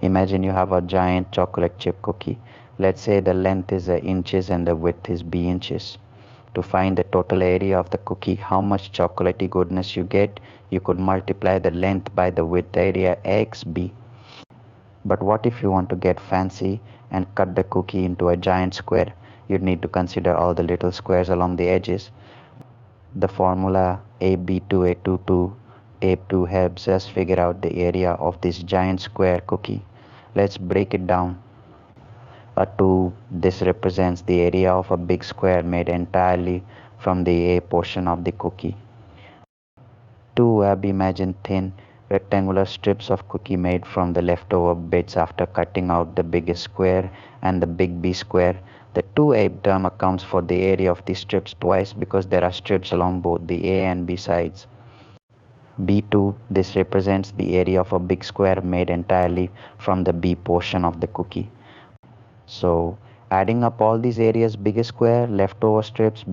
Imagine you have a giant chocolate chip cookie. Let's say the length is inches and the width is b inches. To find the total area of the cookie, how much chocolatey goodness you get, you could multiply the length by the width area x b. But what if you want to get fancy and cut the cookie into a giant square? You'd need to consider all the little squares along the edges. The formula AB2A22 tape 2 helps us figure out the area of this giant square cookie. Let's break it down. A 2, this represents the area of a big square made entirely from the A portion of the cookie. 2ab, imagine thin, rectangular strips of cookie made from the leftover bits after cutting out the biggest square and the big B square. The 2ab term accounts for the area of the strips twice because there are strips along both the A and B sides. B2, this represents the area of a big square made entirely from the B portion of the cookie. So, adding up all these areas, biggest square, leftover strips,